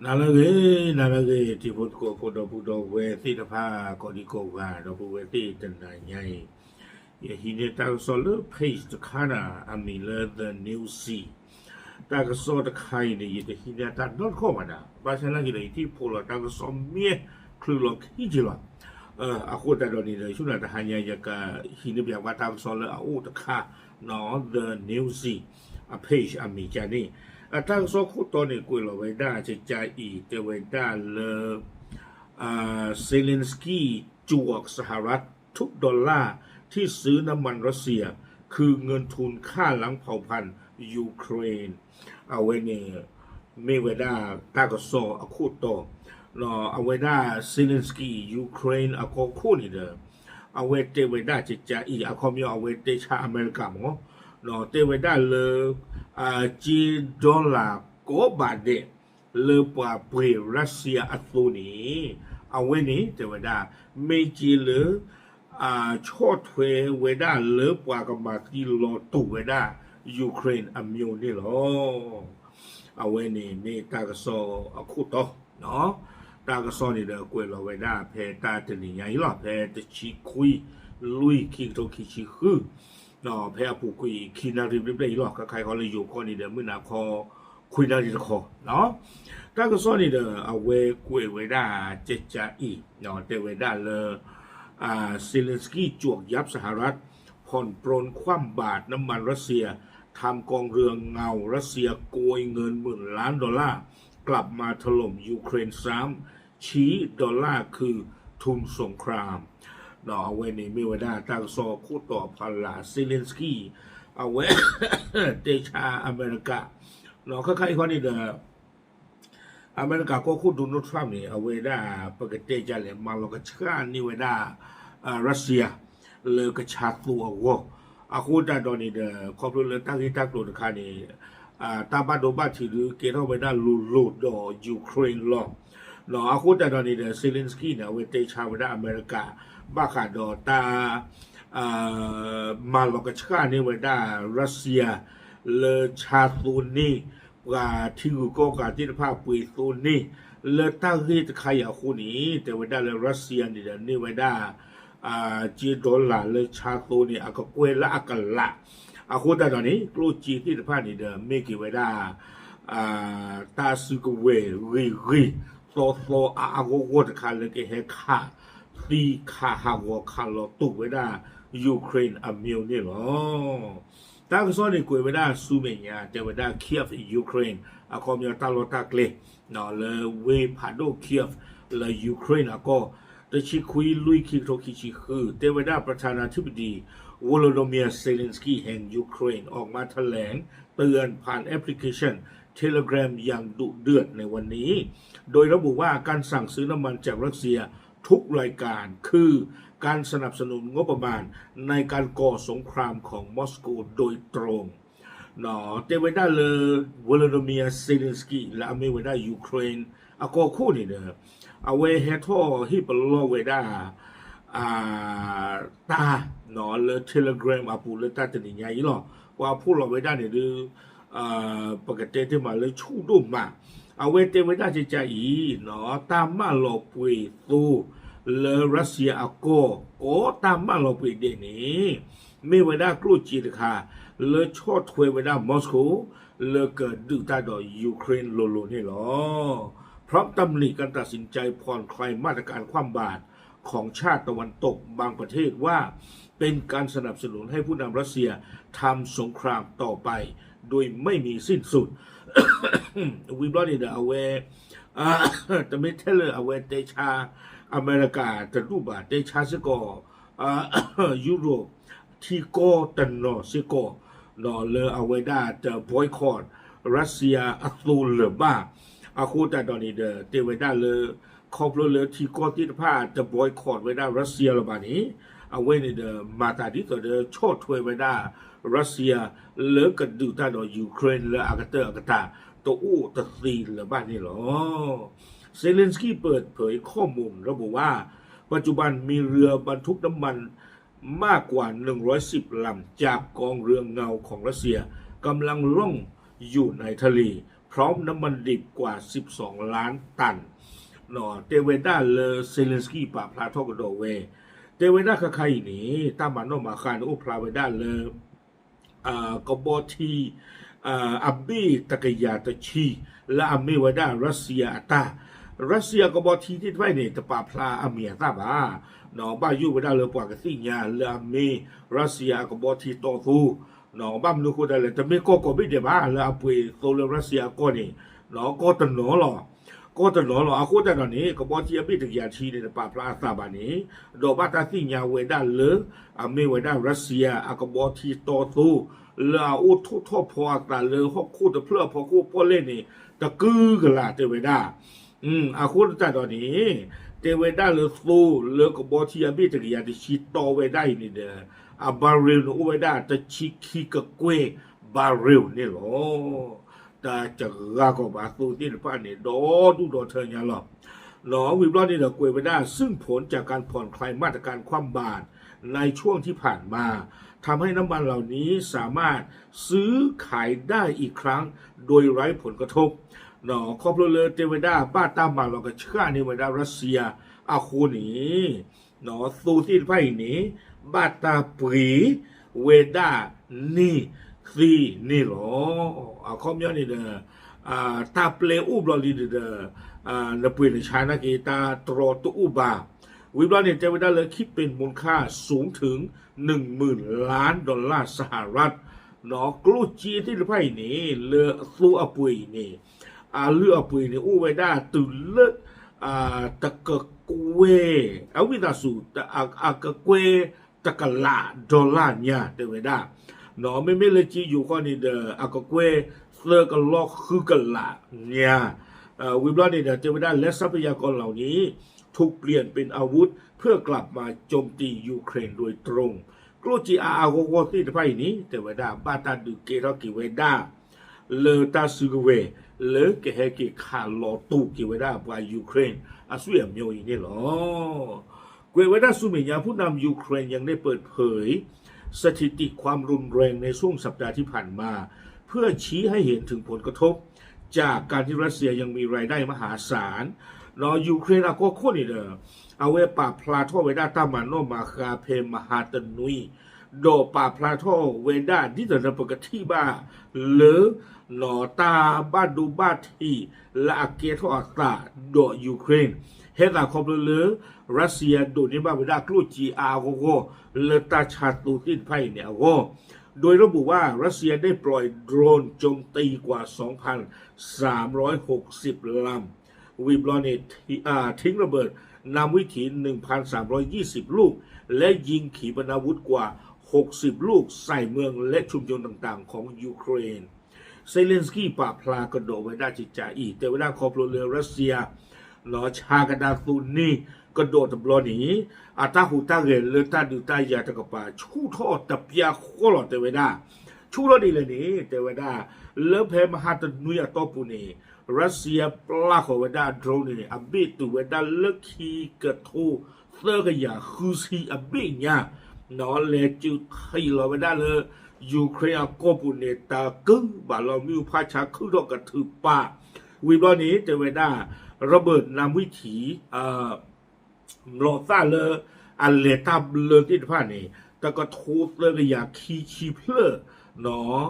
나라게 디보고 보도 왜 시다파 거디고가 너부 왜 시든나냐이 예 히네타 솔로 페이스 카나 아밀러 더 뉴시 다가 소다 카이네 이데 히네타 닷컴하다 바살라기레 티폴라 다가 솜미에 클로 키지라 아코다도니데 슈나다 하냐야가 히네비아와 다가 솔로 아우타카 노 더 뉴시 a page amijani ตั้งโซคุตอนนี้กุยเราไว้ได้จะใจอีเตไว้ได้เลยเซเลนสกี้จวกสหรัฐทุกดอลลาร์ที่ซื้อน้ำมันรัสเซียคือเงินทุนค่าหลังเผ่าพันธุ์ยูเครนเอาไว้เนี่ยไม่ไว้ได้ตากโซอคูโตรอเอาไว้ได้เซเลนสกี้ยูเครนอากคู่นี่เด้อเอาไว้เตไว้ได้จะใจอีอาคอมยเอาไว้เตชาอเมริกามั้งเนาะเตไว้ได้เลยจีดอลลาร์ก็บาทเดเลปว่าเปรรัสเซียอัตโนนี้เอาไว้นี้เตไว้ได้ไม่จีเลยชดเทไว้ได้เลปว่ากับมาที่รอตุไว้ได้ยูเครนอเมริกานี่หรอเอาไว้นี่นี่ตากสอคู่ต่อเนาะตากสอนี่เด้อกุยเราไว้ได้เพตาตนี่ยังอีหล่ะเพตชิคุยลุยคิงโตคิชิคือเนาะเพผู้คุยคินาริบได้หรอกก็ใครเขาเลยอยู่คนนี้เด้อมื้อหน้าคอคุยนาริคอเนาะตากสอนี่เด้อเอาไว้กุยไว้ได้เจจาอีเนาะเตไว้ได้เลยเซเลนสกี้จวกยับสหรัฐผ่อนปรนคว่ำบาตรน้ำมันรัสเซียทำกองเรือเงารัสเซียโกยเงิน10,000 ล้านดอลลาร์กลับมาถล่มยูเครนซ้ำชี้ดอลลาร์คือทุนสงครามเนาะเอาไว้ในเมวดาตั้งซอคู่ต่อพันลาเซเลนสกี้เอาไว้ เตชาอเมริกาเนาะใครๆคนนี้เด้ออเมริกาก็คู่ดูโนทรัมป์นี่เอาไว้ได้ปกติจะเลยมาลงกระชากนี่ไว้ได้รัสเซียเลยกระชากตัววัวอาคูดาดอนี่เด้อครอบครัวเลยตั้งที่ตั้งตัวคานี่ตาบ้านโดบ้านที่ดูเกล้าไว้ได้ลูดดอยูเครนหรอกเนาะอาคูดาดอนี่เด้อเซเลนสกี้เนี่ยเวทชาไว้ได้อเมริกาบ้าขาดอตามาลงกระชากนี่ไว้ได้รัสเซียเลยชาตูนี่ว่าที่กูก็การที่ภาพปุยตูนี่เลยตั้งที่ใครอยากคู่นี้แต่ไว้ได้เลยรัสเซียนี่เด้อนี่ไว้ได้จีดอลลาร์เลยชาตูนี่อากกวยละอากละอาคูดาตอนนี้กลูจีที่ภาพนี่เด้อไม่กี่ไว้ได้ตาสุกเวรีโซอาโกโกตคาเลยก็เฮคาตีคาฮาวคาโลตุไว้ได้ยูเครนอเมริกานี่หรอตาก็สอนนี่กวยไว้ได้ซูเมียแต่ไว้ได้เคียฟยูเครนอาคอมยาตาโลตาเกลเนาะเลยเวพาโดเคียฟเลยยูเครนอาก็แต่ชิคุยลุยคิโตคิชิคือเตวดาประธานาธิบดีวโลโดเมียร์เซเลนสกี้แห่งยูเครนออกมาแถลงเตือนผ่านแอปพลิเคชัน Telegram อย่างดุเดือดในวันนี้โดยระบุว่าการสั่งซื้อน้ำมันจากรัสเซียทุกรายการคือการสนับสนุนงบประมาณในการก่อสงครามของมอสโกโดยตรงเนาะเตวดาเลวโลโดเมียร์เซเลนสกี้และอเมริกายูเครนอาก็คู่นี่เด้อเอาไว้เฮทอฮิปโลเวดาตาเนาะเลยเทเลกราฟปูเลยตาตนิยาอีหรอว่าพูดเราไว้ได้เนี่ยดูปกติที่มาเลยชูดุมมาเอาไว้เตไว้ได้ใจอีเนาะตามมาหลอกปุยตูเลยรัสเซียอาโก็ตามมาหลอกปุยเดนี่ไม่ไว้ได้กรูจีนค่ะเลยชดถวยไว้ได้มอสโกเลยเกิดดื้อตาดอยูเครนโลนี่หรอพร้อมตำหนิการตัดสินใจผ่อนคลายมาตรการคว่ำบาตรของชาติตะวันตกบางประเทศว่าเป็นการสนับสนุนให้ผู้นำรัสเซียทำสงครามต่อไปโดยไม่มีสิ้นสุด We brought it away แต่ไม่เท่เลย away เตชาอเมริกาจะรูบาเตชาสกยุโรปที่ก็ตันนอสกนอเลเอาไว้ได้จะบอยคอตรัสเซียอัตโนเลบ้าอาคูแต่ตอนนี้เด้อเตไว้ได้เลยครอบครัวเลยที่ก็ที่ผ้าจะบอยคอตไว้ได้รัสเซียระบาดนี้เอาไว้ในเด้อมาตาดิตัวเด้อโชดถวยไว้ได้รัสเซียเลิกกันดูตาดอยูเครนเลยอากาเตอร์อากาตาตัวอู้ตะซีระบาดนี้หรอเซเลนสกี้เปิดเผยข้อมูลระบุว่าปัจจุบันมีเรือบรรทุกน้ำมันมากกว่า110 ลำจากกองเรือเงาของรัสเซียกำลังล่องอยู่ในทะเลพ พร้อมน้ำมันดิบกว่า12ล้านตันเนาะเตเวดาเลเซเลนสกี้ปะพลาทอกโดเวเตเวดาใครนี่ตามมันโนมาคานอุพลาเวดาเลกบอทีอับบีตะกยาตะชีและอเมวดารัสเซียตารัสเซียกบอทีที่ไว้เนี่ยตะปาพลาอเมียตาบ้าเนาะบ้าอยู่เวดาเลปากสิญาและอเมรัสเซียกบอทีโตทูเนาะบ้ามนุคนใดเลยแต่ไม่ก็ไม่ได้บ้าแล้วเอาไปโซเลรัสเซียก็นี่เนาะก็ตนอหรอก็ตนอหรออาคูแต่ตอนนี้กบอทีอับบีตะกยาชีเนี่ยตะปาพลาตาบ้านี้ดอกบ้าตาสิญาเวดาเลอเมวดารัสเซียกบอทีโตทูลาอุทุทพอตาเลหกคู่ตะเพลอพอคู่พ่อเล่นนี่ตะกือกันละเตเวดาอาคุณแต่ตอนนี้เตเวดาเลสูเลกบอทีอาบิตกยาติชิโตเวได้นี่เด้อบาริลนูเวดาตะชิคิกะเกวบาริลนี่หรอตาจะกะก็บาสูที่ป้านี่ดอดูดอเธอเนี่ยหรอหนอวิบลอนี่เดกวยเวดาซึ่งผลจากการผ่อนคลายมาตรการคว่ำบาตรในช่วงที่ผ่านมาทำให้น้ำมันเหล่านี้สามารถซื้อขายได้อีกครั้งโดยไร้ผลกระทบเนาะครอบครัวเลเตเวดาบ้าตามมาเราก็เชื่อในเวดารัสเซียอาคูนี้เนาะสูที่ไพ่นี้บ้าตาปรีเวดานี่ซีนี่หรอคอมยอนี่เด้อตาเปลอุบลอลีเด้อนปุยในชานาเกตาตรอตุอุบาวิบลาเนี่ยเจวิดาเลยคิดเป็นมูลค่าสูงถึง10,000 ล้านดอลลาร์สหรัฐเนาะกลูจีที่ไพ่นี่เลือสู้อปุยนี่เลือปุยนี่อู้ไว้ได้ตื่นเลิศตะกะกเวเอาวิดาสูตะกะเกวตะกะลาดอลลาร์เนี่ยเจวิดาเนาะไม่เลยจีอยู่ข้อนี้เด้อกะเกวเลือกะล็อกคือกะลาเนี่ยวิบลาเนี่ยเจวิดาและทรัพยากรเหล่านี้ถูกเปลี่ยนเป็นอาวุธเพื่อกลับมาโจมตียูเครนโดยตรงกลูจีอาโกโกที่ไพ่นี้แต่เวดาบาตาดูเกรกิเวดาเลตาซูกเวเลเกเฮเกคาลอตูกิเวดาบายูเครนอาสุยามโยอีนี่หรอเกวดาสุเมียผู้นำยูเครนยังได้เปิดเผยสถิติความรุนแรงในช่วงสัปดาห์ที่ผ่านมาเพื่อชี้ให้เห็นถึงผลกระทบจากการที่รัสเซียยังมีรายได้มหาศาลเนาะยูเครนอาก็คนนี่เด้อเอาไว้ป่าพลาทอเวดาตามันโนมาคาเพมหาตนุยโดป่าพลาทอเวดาดิตระปกติบ้าหรือหนอตาบ้าดูบ้าทีละเกทอตาโดยูเครนเฮตาคอมเลรัสเซียโดนี่บ้าเวดากลูจีอาโกโกเลตาชาตูตินไพ่เนี่ยโกโดยระบุว่ารัสเซียได้ปล่อยโดรนโจมตีกว่า 2,360 ลำวิบลอเนตทิ้งระเบิดนำวิถี 1,320 ลูกและยิงขีปนาวุธกว่า60 ลูกใส่เมืองและชุมชนต่างๆของยูเครนเซเลนสกี้ปราบพลากระโดดไว้ได้จิตใจอีกแต่เวลาคอพลเรือนรัสเซียหลอชากระดาตุนนี่กระโดดตะบลอนีตาหูตาเรเลตาดูตายาตะกปาชูทอตะเปียโคลอเตเวดาชูรดีเลยนี่เตเวดาเลเพมหาตนุยตอปุนีรัสเซียปลาขเวดาโดรนนี่อบิตุเวดาเลิกขีกระทูเซกยาคือซีอบิญานอเลจูไทลเวดาเลยูเครนก็ปุเนตากึ่งบาลอมิวพาชาคือดอกกระถือป่าวิบลอนี้เตเวดาระเบิดนำวิถีหลอซ่าเลอันเลตาเลที่ผ่านนี่แต่ก็ทูตเลยอยากขี่เพลเนาะ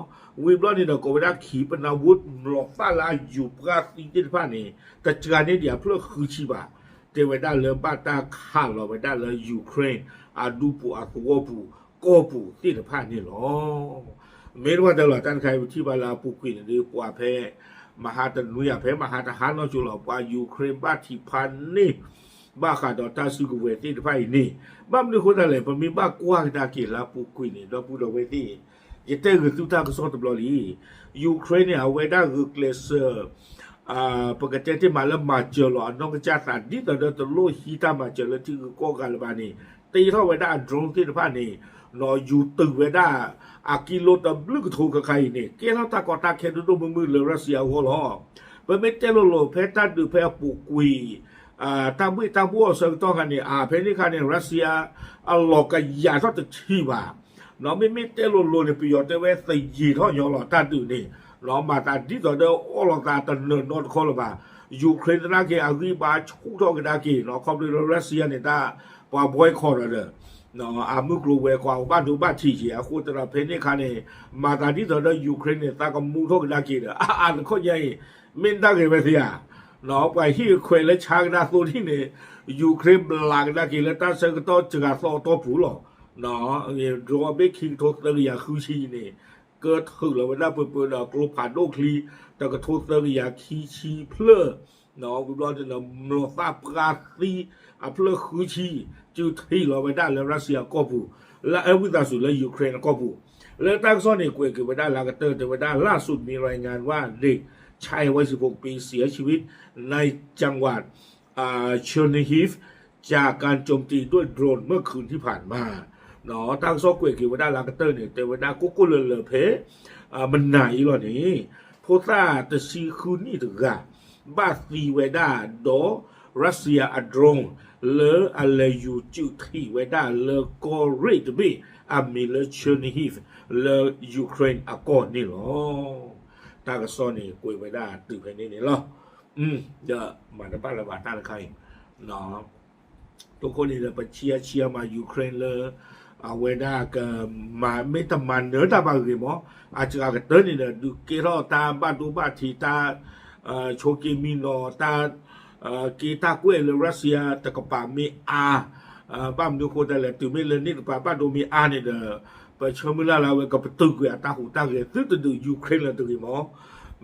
วิบลอนี่เราก็ไม่ได้ขี่เป็นอาวุธหลอกซ่าลาอยู่ปราศที่ผ่านนี่แต่การนี้เดี๋ยวเพื่อคือชีบะเทวดาเลบ้าตาข้าเราไปได้เลยยูเครนดูปูตัวปูก็ปูที่ผ่านนี่หรอไม่รู้ว่าตลอดท่านใครที่บาลาปูกินหรือปูอาเพมหาตนุยาเพมหาทหารเราจุลปายูเครนบ้าที่พันนี่บ้าขาดตาสุกเวทีไฟนี่บ้ามนึกคนอะไรผมมีบ้ากว้างตาเกล้าปูกุยนี่เราพูดเอาไว้ที่ยิ่งแต่ก็สุดท้ายก็สอนตบลียูเครนเนี่ยเอาไว้ได้คือเกลเซอร์ปกติที่มาแล้วมาเจอหลอนน้องกระจาสันนี่ตอนเดินตะลุยฮีตามาเจอแล้วที่คือก้กันละบานี่ตีเท่าไว้ได้ตรงที่ไฟนี่นออยู่ตึกไว้ได้กิโลตะลึกถูกกับใครนี่เกล้าตากอตาแค่ดูมือเลยรัสเซียหัวล้อเป็นไม่เจอโลเพตัดดูเพอปูกุยตามวิตามวัวเสกต้องกันเนี่ยเพนิคาเนี่ยรัสเซียหลอกกันยาทอดจะชีบะเนาะไม่เตลโลเนี่ยประโยชน์แต่ว่าใส่ยีทอดยอหลอดตาดูนี่ နော်မာတာဒီတော့အော်လောတာတနော်ခေါ်လို့ပါယူကရိန်းနာကေအဂီဘာချိုးတော့ကဒါကေနော်ခေါပရီရုဆီယာနေတာပွားဘွိုင်းခေါ်ရတယ်နော်အမှုကလိုဝဲကွာဘာဒူဘာချီချီအခုတရဖေနေခါနေမာတာဒီတော့ယူကရိန်းနေတာကမူတော့ကဒါကေအာခေါ်ရင်မင်းတကေပဲစီယာနော်ပွားဟီခွေလဲချာကနာဆိုဒီနေယူကရိန်းဘလာကဒါကေလဲတာစကတော့ချကဆောတော့ဘူးလို့နော်ဒရောဘေခိထိုတရရခူချီနေเกิดขึ้นแล้วว่าเปิดกลุ่มผ่านโลกลีแต่ก็โทษเรื่องยาขี้ชีเพลเนาะวิบลอจะเนาะมโนซาปราซีอ่ะเพลคือชีจูที่เราไปได้แล้วรัสเซียก็ผู้และเอวิตาสุดแล้วยูเครนก็ผู้แล้วตั้งซ้อนในกวยเกิดไปได้ลากาเตอร์แต่ไปได้ล่าสุดมีรายงานว่าเด็กชายวัย16 ปีเสียชีวิตในจังหวัดเชอร์นิฮิฟจากการโจมตีด้วยโดรนเมื่อคืนที่ผ่านมาနော်တောက်စောကွေကေဝဒါလာကတဲ့နေတေဝဒါကိုကိုလလဖေမနိုင်လို့နေဖိုသာတစီခုနီတကဘာစီဝဒါဒိုရုဆီယာအဒရုံလေအလေယူချူခီဝဒါလေကိုရိတ်ဘီအမီလချူနီဟီဖလေယူကရိန်းအကောနီလောတာကစောနေကွေဝဒါတူဖနေနေလောဒါမာတပါလဘာတာခိုင်နော်ทุกคนนี่ไปเชียร์มายูเครนเลยเวลาก็มาไม่ทำมันเนื้อตาบางทีมั้งอาจจะก็เดินนี่เนี่ยดูเกล้อตาบ้านดูบ้านทีตาโชกิมิโนตากีตากุ้ยเลยรัสเซียแต่ก็ป่ามีบ้านดูคนแต่ละตื่นไม่เลยนี่บ้านดูมีเนี่ยเด้อไปเชื่อมือเราก็ไปตึกเลยตาหูตาเลยตึกดูยูเครนเลยตื่นมั้ง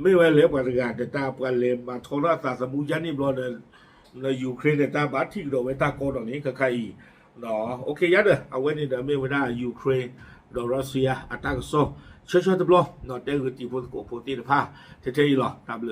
ไม่ไหวเลยว่าการแต่ตาปกันเลยมาโทรศัพท์สมุยันนี่บล็อกในยูเครนแต่ตาบ้านที่เราไว้ตาโกนตรงนี้ก็ใครနော်โอเคရတယ်အဝဲနေတယ်မေဝဒါယူကရိန်းဒေါ်ရုဆီယာအတက်ဆောချေချေတဘလနော်တဲဂတီဖို့ကိုဖိုတီတဖာတေတေလောတဘလ